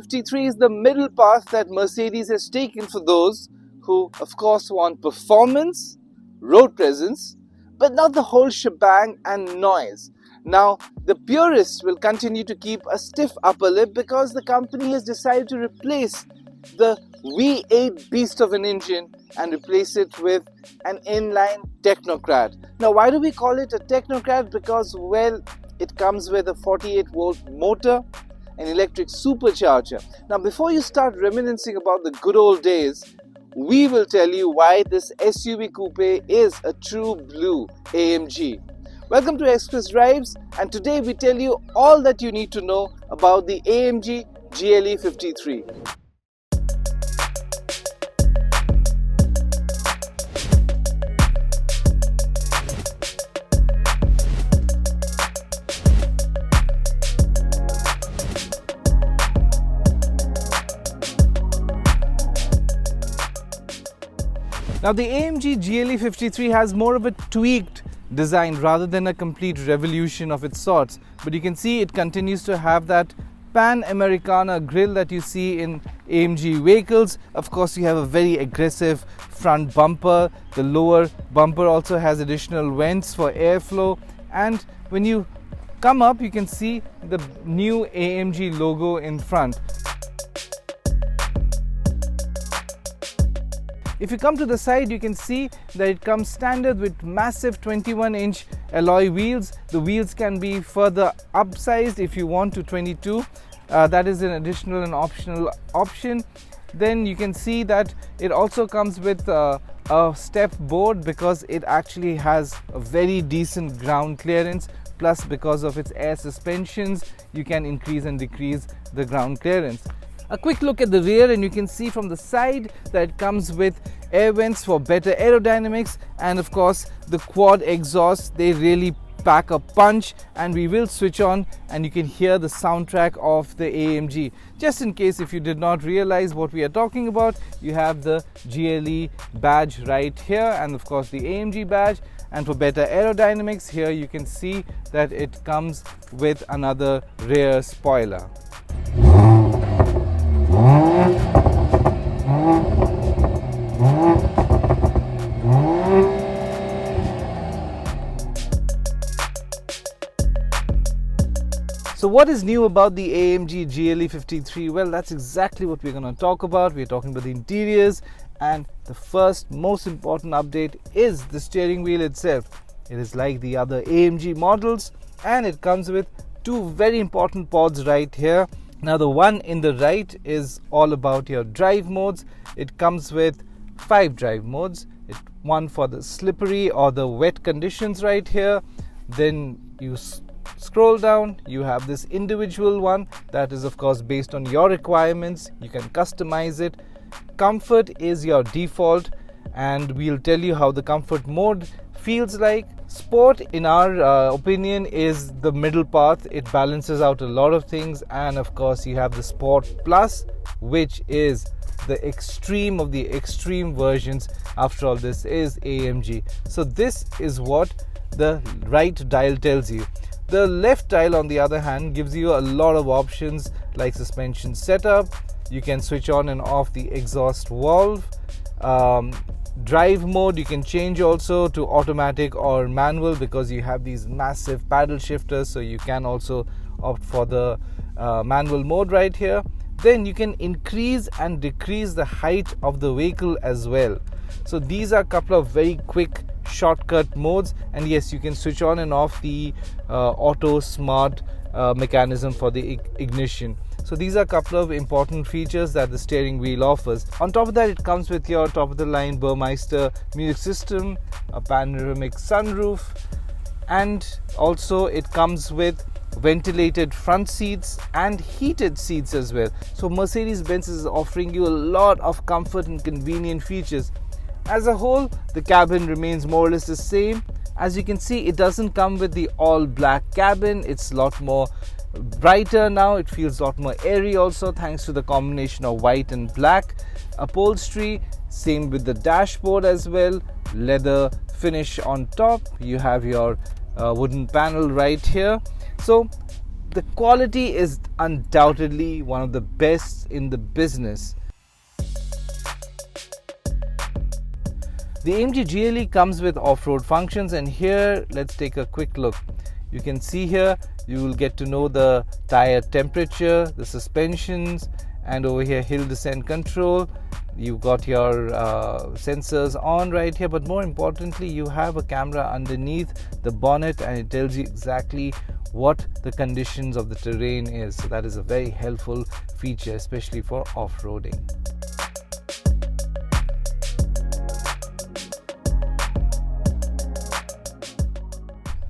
GLE53 is the middle path that Mercedes has taken for those who, of course, want performance, road presence, but not the whole shebang and noise. Now, the Purists will continue to keep a stiff upper lip because the company has decided to replace the V8 beast of an engine and replace it with an inline Technocrat. Now, why do we call it a Technocrat? Because, well, it comes with a 48-volt motor, an electric supercharger. Now, before you start reminiscing about the good old days, we will tell you why this SUV coupe is a true blue AMG. Welcome to Express Drives, and today we tell you all that you need to know about the AMG GLE53. Now, the AMG GLE53 has more of a tweaked design rather than a complete revolution of its sorts. But you can see it continues to have that Pan-Americana grille that you see in AMG vehicles. Of course, you have a very aggressive front bumper. The lower bumper also has additional vents for airflow. And when you come up, you can see the new AMG logo in front. If you come to the side, you can see that it comes standard with massive 21-inch alloy wheels. The wheels can be further upsized if you want to 22. That is an additional and optional option. Then you can see that it also comes with a step board because it actually has a very decent ground clearance. Plus, because of its air suspensions, you can increase and decrease the ground clearance. A quick look at the rear, and you can see from the side that it comes with air vents for better aerodynamics, and of course the quad exhausts, they really pack a punch, and we will switch on and you can hear the soundtrack of the AMG. Just in case if you did not realize what we are talking about, you have the GLE badge right here and of course the AMG badge. And for better aerodynamics, here you can see that it comes with another rear spoiler. So what is new about the AMG GLE53? Well, that's exactly what we're going to talk about. We're talking about the interiors, and the first most important update is the steering wheel itself. It is like the other AMG models, and it comes with two very important pods right here. Now, the one in the right is all about your drive modes. It comes with 5 drive modes. One for the slippery or the wet conditions right here. Then you scroll down, you have this individual one that is of course based on your requirements. You can customize it. Comfort is your default, and we'll tell you how the comfort mode feels like. Sport, in our opinion, is the middle path. It balances out a lot of things, and of course you have the Sport Plus, which is the extreme of the extreme versions. After all, this is AMG. So this is what the right dial tells you. The left dial, on the other hand, gives you a lot of options like suspension setup. You can switch on and off the exhaust valve. Drive mode, you can change also to automatic or manual because you have these massive paddle shifters, so you can also opt for the manual mode right here. Then you can increase and decrease the height of the vehicle as well. So these are a couple of very quick shortcut modes, and yes, you can switch on and off the auto smart mechanism for the ignition. So these are a couple of important features that the steering wheel offers. On top of that, it comes with your top of the line Burmeister music system, a panoramic sunroof, and also it comes with ventilated front seats and heated seats as well. So Mercedes-Benz is offering you a lot of comfort and convenient features. As a whole, the cabin remains more or less the same. As you can see, it doesn't come with the all black cabin. It's a lot more brighter now. It feels a lot more airy also, thanks to the combination of white and black upholstery. Same with the dashboard as well. Leather finish on top. You have your wooden panel right here. So the quality is undoubtedly one of the best in the business. The AMG GLE comes with off-road functions, and here let's take a quick look. You can see here you will get to know the tire temperature, the suspensions, and over here hill descent control. You've got your sensors on right here, but more importantly you have a camera underneath the bonnet and it tells you exactly what the conditions of the terrain is. So that is a very helpful feature, especially for off-roading.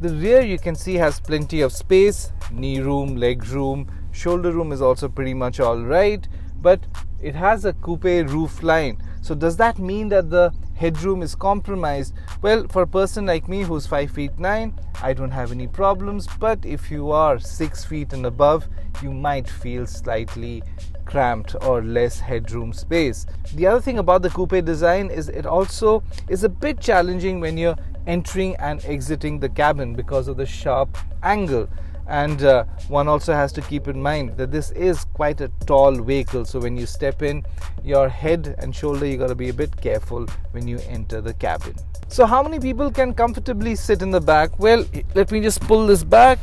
The rear, you can see, has plenty of space, knee room, leg room, shoulder room is also pretty much all right, but it has a coupe roof line. So does that mean that the headroom is compromised? Well, for a person like me who's 5'9", I don't have any problems, but if you are 6 feet and above, you might feel slightly cramped or less headroom space. The other thing about the coupe design is it also is a bit challenging when you're entering and exiting the cabin because of the sharp angle. And one also has to keep in mind that this is quite a tall vehicle, so when you step in, your head and shoulder, you got to be a bit careful when you enter the cabin. So how many people can comfortably sit in the back? Well, let me just pull this back.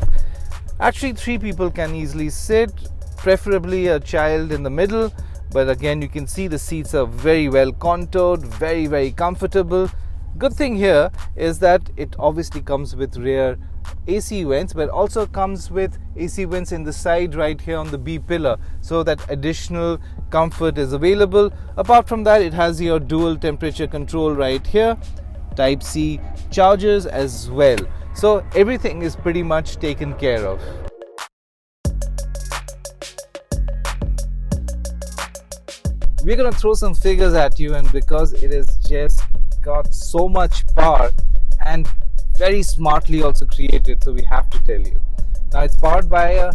Actually 3 people can easily sit, preferably a child in the middle, but again you can see the seats are very well contoured, very comfortable. Good thing here is that it obviously comes with rear AC vents, but also comes with AC vents in the side right here on the B pillar, so that additional comfort is available. Apart from that, it has your dual temperature control right here, Type C chargers as well. So everything is pretty much taken care of. We're going to throw some figures at you, and because it is just got so much power and very smartly also created, so we have to tell you. Now it's powered by a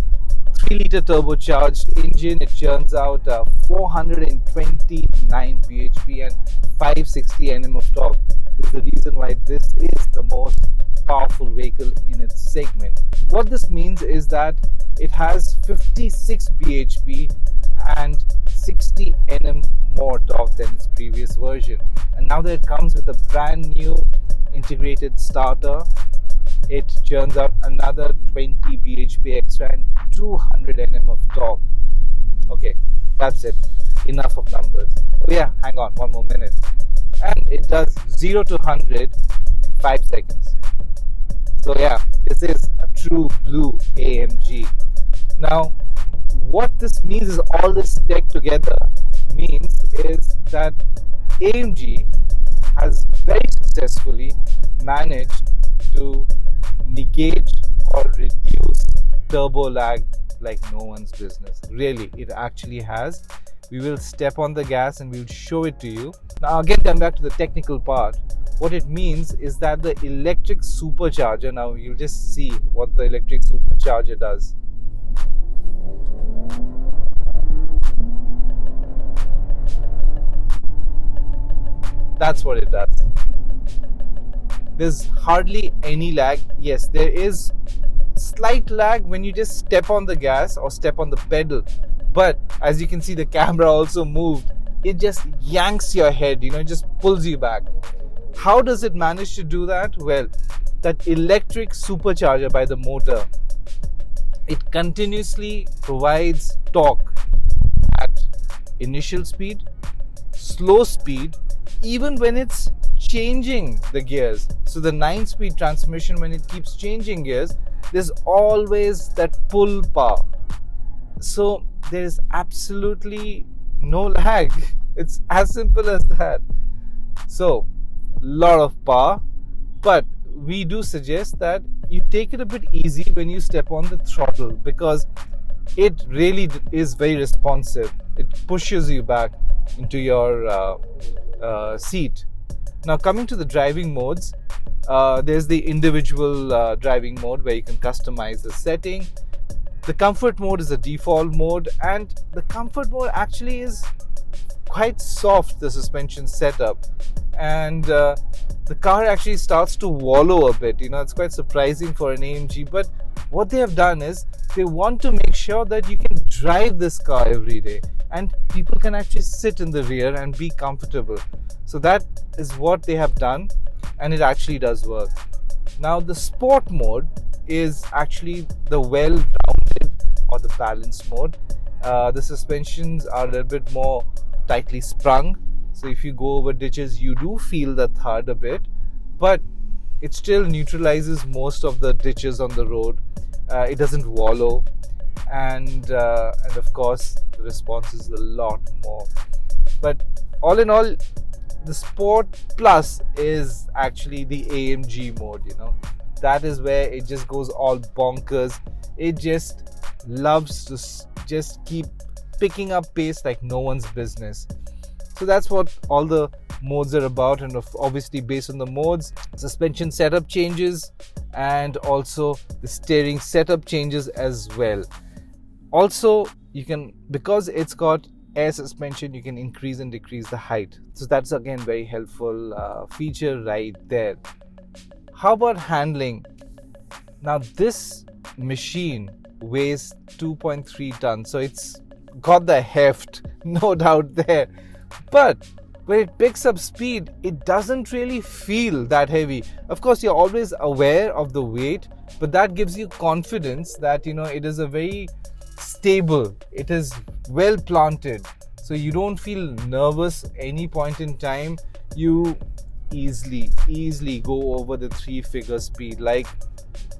3-liter turbocharged engine. It churns out 429 bhp and 560 Nm of torque. This is the reason why this is the most powerful vehicle in its segment. What this means is that it has 56 bhp and 60 Nm more torque than its previous version. And now that it comes with a brand new integrated starter, it churns out another 20 bhp extra and 200 Nm of torque. Okay, that's it. Enough of numbers. Oh yeah, hang on, one more minute. And it does 0 to 100 in 5 seconds. So yeah, this is a true blue AMG. Now, what this means is all this tech together means is that AMG has very successfully managed to negate or reduce turbo lag like no one's business. Really, it actually has. We will step on the gas and we'll show it to you. Now again, come back to the technical part. What it means is that the electric supercharger, now you'll just see what the electric supercharger does. That's what it does. There's hardly any lag. Yes, there is slight lag when you just step on the gas or step on the pedal, but as you can see, the camera also moved. It just yanks your head, it just pulls you back. How does it manage to do that? Well, that electric supercharger by the motor, it continuously provides torque at initial speed, slow speed, even when it's changing the gears. So the 9-speed transmission, when it keeps changing gears, there's always that pull power. So there's absolutely no lag. It's as simple as that. So lot of power, but we do suggest that you take it a bit easy when you step on the throttle, because it really is very responsive. It pushes you back into your seat. Now coming to the driving modes, there's the individual driving mode where you can customize the setting. The comfort mode is the default mode, and the comfort mode actually is quite soft, the suspension setup, and the car actually starts to wallow a bit. It's quite surprising for an AMG, but what they have done is They want to make sure that you can drive this car every day and people can actually sit in the rear and be comfortable. So that is what they have done, and it actually does work. Now the sport mode is actually the well-rounded or the balanced mode. The suspensions are a little bit more tightly sprung, so if you go over ditches you do feel the thud a bit, but it still neutralizes most of the ditches on the road. It doesn't wallow, and of course the response is a lot more. But all in all, the Sport Plus is actually the AMG mode, that is where it just goes all bonkers. It just loves to just keep picking up pace like no one's business. So that's what all the modes are about, and obviously based on the modes, suspension setup changes and also the steering setup changes as well. Also, you can, because it's got air suspension, you can increase and decrease the height. So that's again very helpful feature right there. How about handling? Now this machine weighs 2.3 tons, so it's got the heft, no doubt there. But when it picks up speed, it doesn't really feel that heavy. Of course, you're always aware of the weight, but that gives you confidence that it is a very stable, it is well planted, so you don't feel nervous any point in time. You easily go over the 3-figure speed, like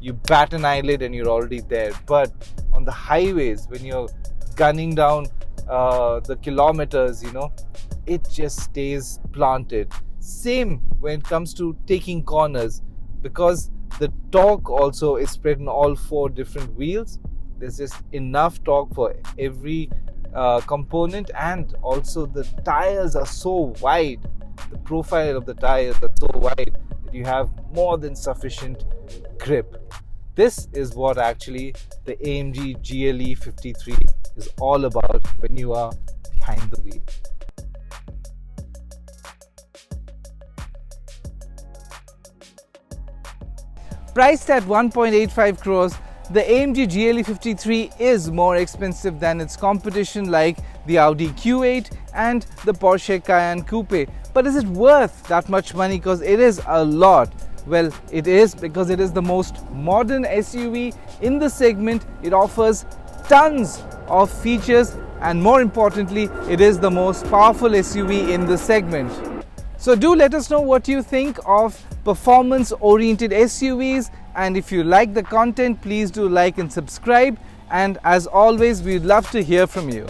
you bat an eyelid and you're already there. But on the highways, when you're gunning down the kilometers, it just stays planted. Same when it comes to taking corners, because the torque also is spread on all 4 different wheels. There's just enough torque for every component, and also the tires are so wide. The profile of the tires are so wide that you have more than sufficient grip. This is what actually the AMG GLE 53 is all about when you are behind the wheel. Priced at 1.85 crores, the AMG GLE 53 is more expensive than its competition like the Audi Q8 and the Porsche Cayenne Coupe. But is it worth that much money? Because it is a lot. Well, it is, because it is the most modern SUV in the segment. It offers tons of features, and more importantly, it is the most powerful SUV in the segment. So do let us know what you think of performance-oriented SUVs, and if you like the content, please do like and subscribe, and as always, we'd love to hear from you.